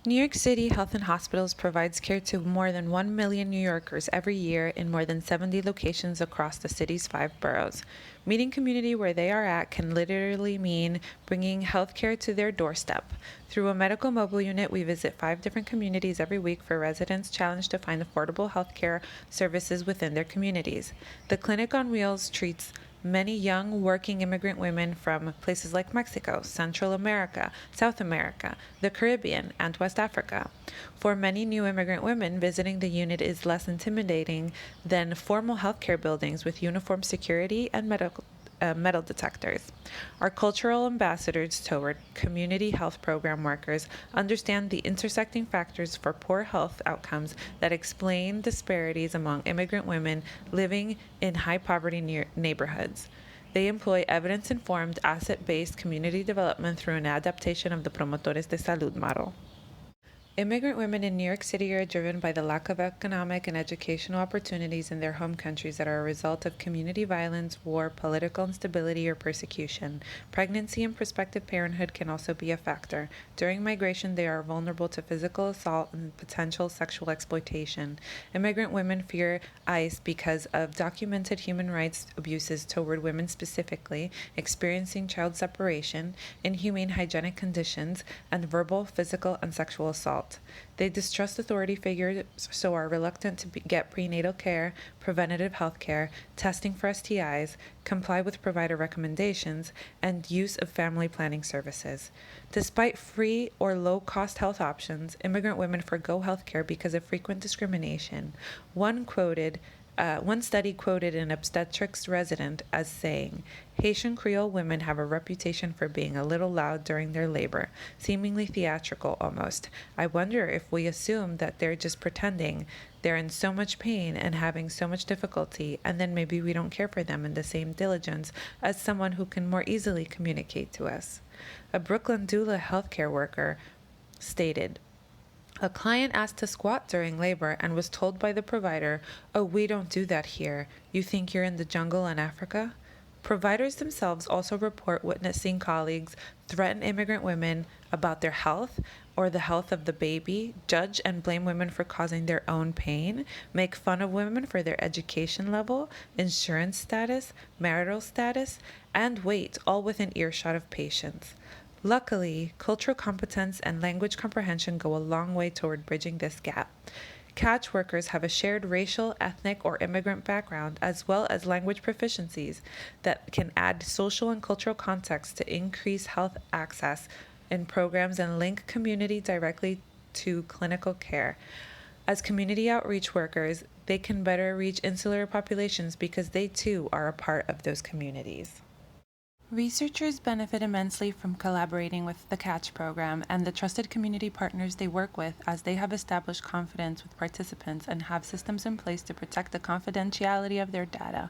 New York City Health and Hospitals provides care to more than 1 million New Yorkers every year in more than 70 locations across the city's 5 boroughs. Meeting community where they are at can literally mean bringing healthcare to their doorstep. Through a medical mobile unit, we visit 5 different communities every week for residents challenged to find affordable healthcare services within their communities. The Clinic on Wheels treats many young working immigrant women from places like Mexico, Central America, South America, the Caribbean, and West Africa. For many new immigrant women, visiting the unit is less intimidating than formal healthcare buildings with uniform security and metal detectors. Our cultural ambassadors toward community health program workers understand the intersecting factors for poor health outcomes that explain disparities among immigrant women living in high poverty neighborhoods. They employ evidence-informed, asset-based community development through an adaptation of the Promotores de Salud model. Immigrant women in New York City are driven by the lack of economic and educational opportunities in their home countries that are a result of community violence, war, political instability, or persecution. Pregnancy and prospective parenthood can also be a factor. During migration, they are vulnerable to physical assault and potential sexual exploitation. Immigrant women fear ICE because of documented human rights abuses toward women specifically, experiencing child separation, inhumane hygienic conditions, and verbal, physical, and sexual assault. They distrust authority figures, so are reluctant to get prenatal care, preventative health care, testing for STIs, comply with provider recommendations, and use of family planning services. Despite free or low-cost health options, immigrant women forgo health care because of frequent discrimination. One study quoted an obstetrics resident as saying, "Haitian Creole women have a reputation for being a little loud during their labor, seemingly theatrical almost. I wonder if we assume that they're just pretending they're in so much pain and having so much difficulty, and then maybe we don't care for them in the same diligence as someone who can more easily communicate to us." A Brooklyn doula healthcare worker stated, "A client asked to squat during labor and was told by the provider, 'Oh, we don't do that here. You think you're in the jungle in Africa?'" Providers themselves also report witnessing colleagues threaten immigrant women about their health or the health of the baby, judge and blame women for causing their own pain, make fun of women for their education level, insurance status, marital status, and weight, all within earshot of patients. Luckily, cultural competence and language comprehension go a long way toward bridging this gap. Catch workers have a shared racial, ethnic, or immigrant background, as well as language proficiencies that can add social and cultural context to increase health access in programs and link community directly to clinical care. As community outreach workers, they can better reach insular populations because they too are a part of those communities. Researchers benefit immensely from collaborating with the CATCH program and the trusted community partners they work with, as they have established confidence with participants and have systems in place to protect the confidentiality of their data.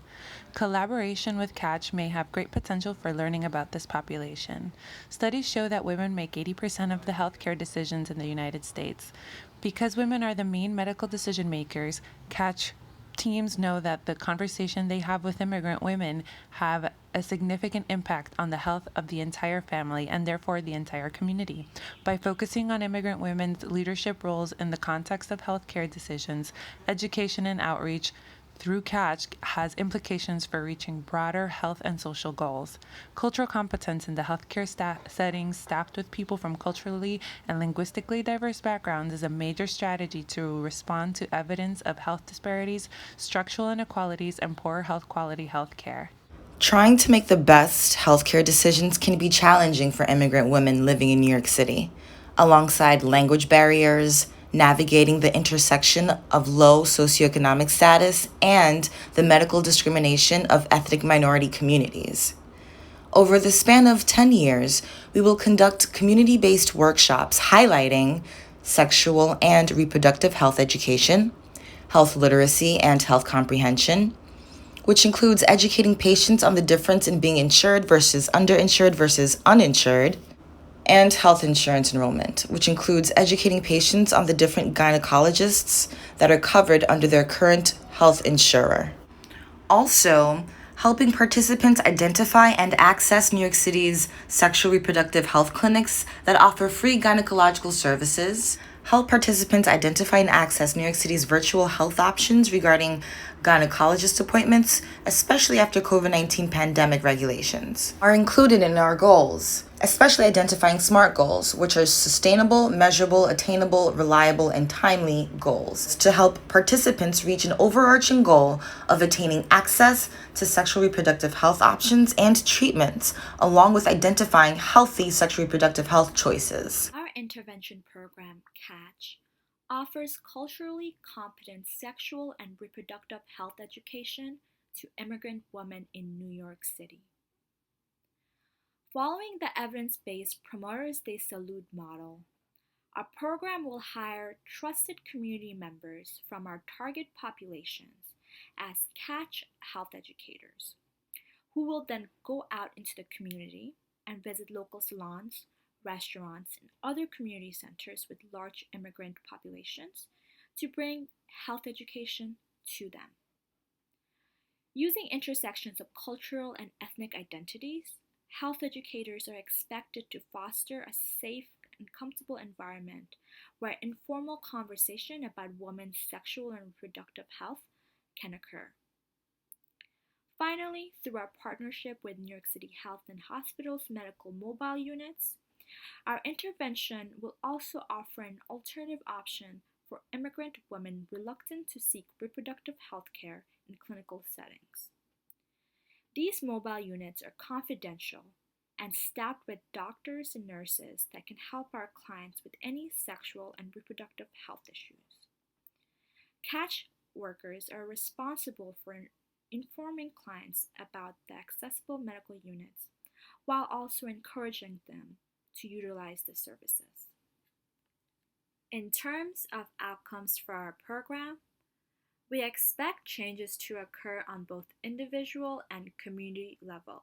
Collaboration with CATCH may have great potential for learning about this population. Studies show that women make 80% of the healthcare decisions in the United States. Because women are the main medical decision makers, CATCH teams know that the conversation they have with immigrant women have a significant impact on the health of the entire family and therefore the entire community. By focusing on immigrant women's leadership roles in the context of healthcare decisions, education and outreach through CATCH has implications for reaching broader health and social goals. Cultural competence in the healthcare settings staffed with people from culturally and linguistically diverse backgrounds is a major strategy to respond to evidence of health disparities, structural inequalities, and poor health quality healthcare. Trying to make the best healthcare decisions can be challenging for immigrant women living in New York City, alongside language barriers, navigating the intersection of low socioeconomic status, and the medical discrimination of ethnic minority communities. Over the span of 10 years, we will conduct community-based workshops highlighting sexual and reproductive health education, health literacy and health comprehension, which includes educating patients on the difference in being insured versus underinsured versus uninsured, and health insurance enrollment, which includes educating patients on the different gynecologists that are covered under their current health insurer. Also, helping participants identify and access New York City's sexual reproductive health clinics that offer free gynecological services, help participants identify and access New York City's virtual health options regarding gynecologist appointments, especially after COVID-19 pandemic regulations, are included in our goals, especially identifying SMART goals, which are sustainable, measurable, attainable, reliable, and timely goals, to help participants reach an overarching goal of attaining access to sexual reproductive health options and treatments, along with identifying healthy sexual reproductive health choices. Our intervention program, CATCH, offers culturally competent sexual and reproductive health education to immigrant women in New York City. Following the evidence-based Promoters They Salute model, our program will hire trusted community members from our target populations as CATCH health educators, who will then go out into the community and visit local salons, restaurants, and other community centers with large immigrant populations to bring health education to them. Using intersections of cultural and ethnic identities, health educators are expected to foster a safe and comfortable environment where informal conversation about women's sexual and reproductive health can occur. Finally, through our partnership with New York City Health and Hospitals medical mobile units, our intervention will also offer an alternative option for immigrant women reluctant to seek reproductive health care in clinical settings. These mobile units are confidential and staffed with doctors and nurses that can help our clients with any sexual and reproductive health issues. CATCH workers are responsible for informing clients about the accessible medical units while also encouraging them to utilize the services. In terms of outcomes for our program, we expect changes to occur on both individual and community levels.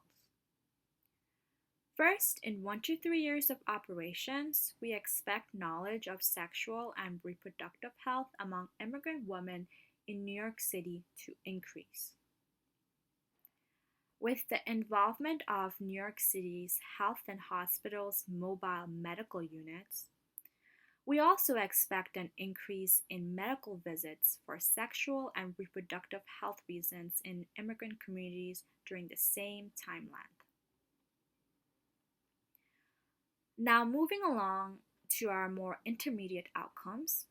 First, in 1 to 3 years of operations, we expect knowledge of sexual and reproductive health among immigrant women in New York City to increase. With the involvement of New York City's Health and Hospitals mobile medical units, we also expect an increase in medical visits for sexual and reproductive health reasons in immigrant communities during the same timeline. Now, moving along to our more intermediate outcomes,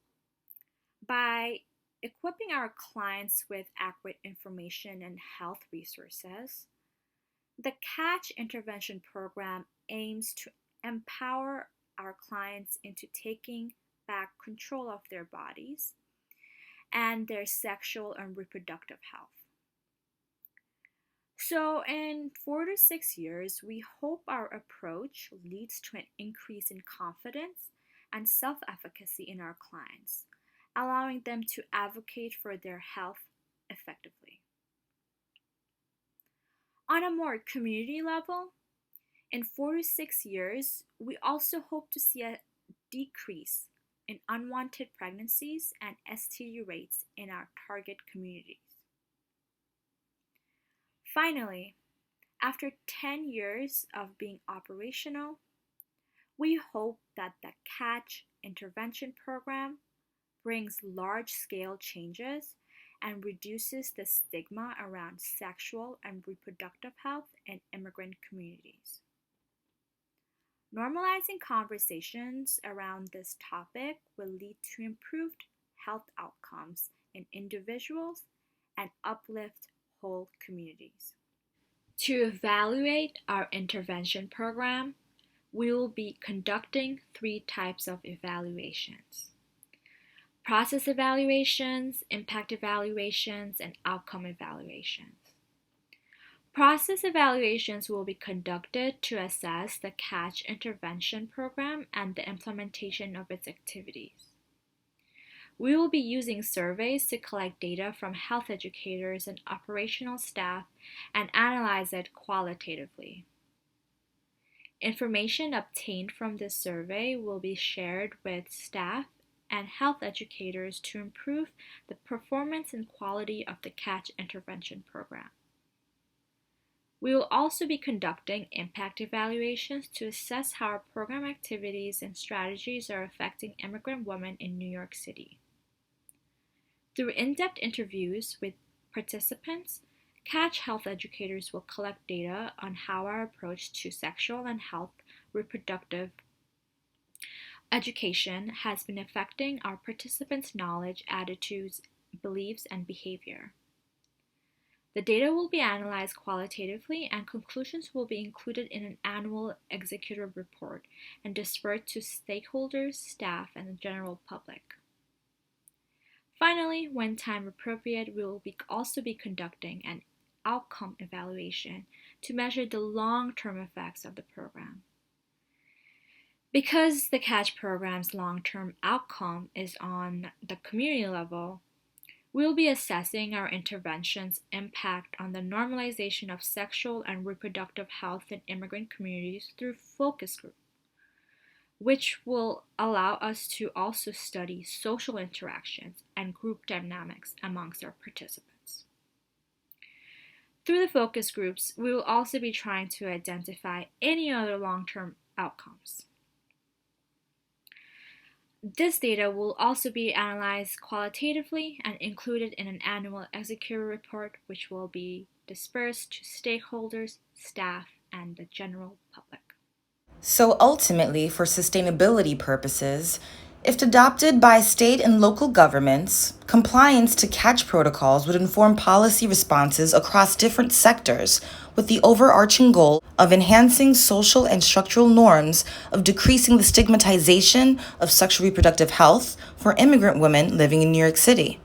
by equipping our clients with accurate information and health resources, the CATCH intervention program aims to empower our clients into taking back control of their bodies and their sexual and reproductive health. So in 4 to 6 years, we hope our approach leads to an increase in confidence and self-efficacy in our clients, allowing them to advocate for their health effectively. On a more community level, in 4 to 6 years, we also hope to see a decrease in unwanted pregnancies and STD rates in our target communities. Finally, after 10 years of being operational, we hope that the CATCH intervention program brings large-scale changes and reduces the stigma around sexual and reproductive health in immigrant communities. Normalizing conversations around this topic will lead to improved health outcomes in individuals and uplift whole communities. To evaluate our intervention program, we will be conducting 3 types of evaluations: process evaluations, impact evaluations, and outcome evaluations. Process evaluations will be conducted to assess the CATCH intervention program and the implementation of its activities. We will be using surveys to collect data from health educators and operational staff and analyze it qualitatively. Information obtained from this survey will be shared with staff and health educators to improve the performance and quality of the CATCH intervention program. We will also be conducting impact evaluations to assess how our program activities and strategies are affecting immigrant women in New York City. Through in-depth interviews with participants, Catch health educators will collect data on how our approach to sexual and reproductive education has been affecting our participants' knowledge, attitudes, beliefs, and behavior. The data will be analyzed qualitatively, and conclusions will be included in an annual executive report and dispersed to stakeholders, staff, and the general public. Finally, when time appropriate, we will also be conducting an outcome evaluation to measure the long-term effects of the program. Because the CATCH program's long-term outcome is on the community level, we'll be assessing our interventions' impact on the normalization of sexual and reproductive health in immigrant communities through focus groups, which will allow us to also study social interactions and group dynamics amongst our participants. Through the focus groups, we will also be trying to identify any other long-term outcomes. This data will also be analyzed qualitatively and included in an annual executive report, which will be dispersed to stakeholders, staff, and the general public. So ultimately, for sustainability purposes, if adopted by state and local governments, compliance to CATCH protocols would inform policy responses across different sectors with the overarching goal of enhancing social and structural norms of decreasing the stigmatization of sexual reproductive health for immigrant women living in New York City.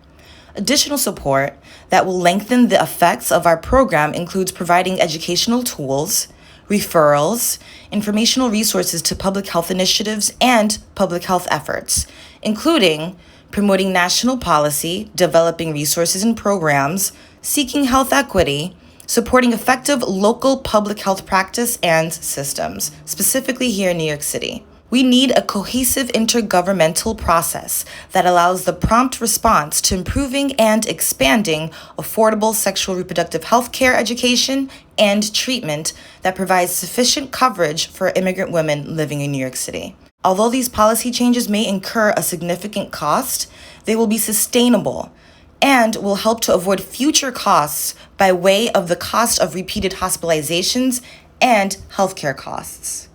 Additional support that will lengthen the effects of our program includes providing educational tools, referrals, informational resources to public health initiatives and public health efforts, including promoting national policy, developing resources and programs, seeking health equity, supporting effective local public health practice and systems, specifically here in New York City. We need a cohesive intergovernmental process that allows the prompt response to improving and expanding affordable sexual reproductive health care education and treatment that provides sufficient coverage for immigrant women living in New York City. Although these policy changes may incur a significant cost, they will be sustainable and will help to avoid future costs by way of the cost of repeated hospitalizations and healthcare costs.